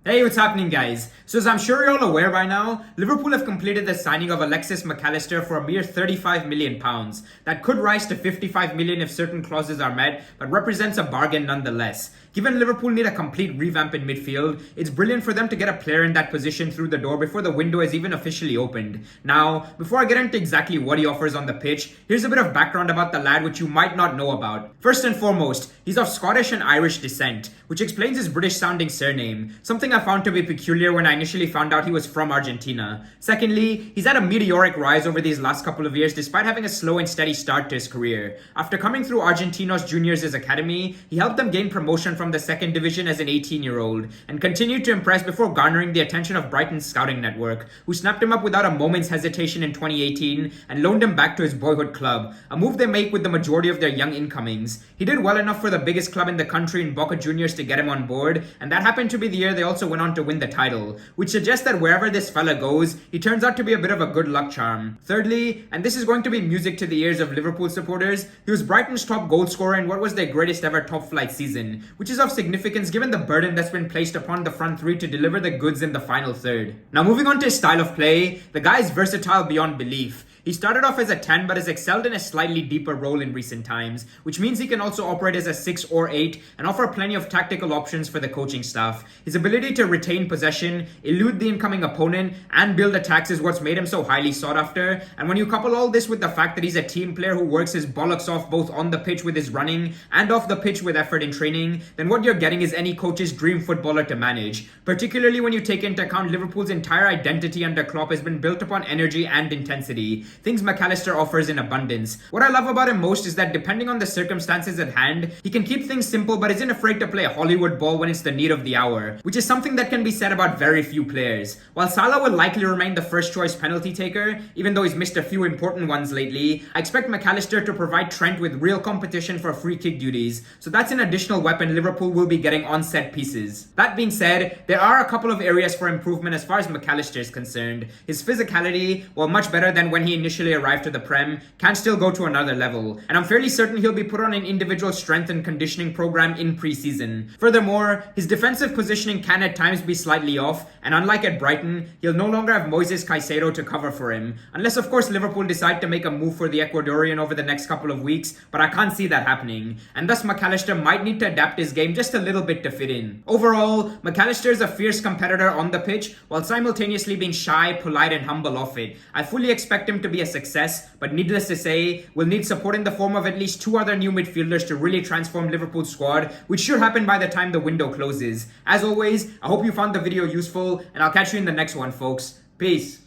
Hey, what's happening, guys? So as I'm sure you're all aware by now, Liverpool have completed the signing of Alexis Mac Allister for a mere £35 million. That could rise to £55 million if certain clauses are met, but represents a bargain nonetheless. Given Liverpool need a complete revamp in midfield, it's brilliant for them to get a player in that position through the door before the window is even officially opened. Now, before I get into exactly what he offers on the pitch, here's a bit of background about the lad which you might not know about. First and foremost, he's of Scottish and Irish descent, which explains his British-sounding surname, something I found to be peculiar when I initially found out he was from Argentina. Secondly, he's had a meteoric rise over these last couple of years despite having a slow and steady start to his career. After coming through Argentinos Juniors' academy, he helped them gain promotion from the second division as an 18-year-old and continued to impress before garnering the attention of Brighton's scouting network, who snapped him up without a moment's hesitation in 2018 and loaned him back to his boyhood club, a move they make with the majority of their young incomings. He did well enough for the biggest club in the country in Boca Juniors to get him on board, and that happened to be the year they also went on to win the title, which suggests that wherever this fella goes, he turns out to be a bit of a good luck charm. Thirdly, and this is going to be music to the ears of Liverpool supporters, he was Brighton's top goal scorer in what was their greatest ever top flight season, which is of significance given the burden that's been placed upon the front three to deliver the goods in the final third. Now moving on to his style of play, the guy is versatile beyond belief. He started off as a 10 but has excelled in a slightly deeper role in recent times, which means he can also operate as a 6 or 8 and offer plenty of tactical options for the coaching staff. His ability to retain possession, elude the incoming opponent, and build attacks is what's made him so highly sought after, and when you couple all this with the fact that he's a team player who works his bollocks off both on the pitch with his running and off the pitch with effort in training, then what you're getting is any coach's dream footballer to manage, particularly when you take into account Liverpool's entire identity under Klopp has been built upon energy and intensity, things Mac Allister offers in abundance. What I love about him most is that depending on the circumstances at hand, he can keep things simple but isn't afraid to play Hollywood ball when it's the need of the hour, which is something that can be said about very few players. While Salah will likely remain the first choice penalty taker, even though he's missed a few important ones lately, I expect Mac Allister to provide Trent with real competition for free kick duties, so that's an additional weapon Liverpool will be getting on set pieces. That being said, there are a couple of areas for improvement as far as Mac Allister is concerned. His physicality, while much better than when he initially arrived to the Prem, can still go to another level, and I'm fairly certain he'll be put on an individual strength and conditioning program in pre-season. Furthermore, his defensive positioning can at times be slightly off, and unlike at Brighton, he'll no longer have Moises Caicedo to cover for him, unless of course Liverpool decide to make a move for the Ecuadorian over the next couple of weeks, but I can't see that happening, and thus Mac Allister might need to adapt his game just a little bit to fit in. Overall, Mac Allister is a fierce competitor on the pitch, while simultaneously being shy, polite and humble off it. I fully expect him to be a success, but needless to say, we'll need support in the form of at least 2 other new midfielders to really transform Liverpool's squad, which should happen by the time the window closes. As always, I hope you found the video useful, and I'll catch you in the next one, folks. Peace.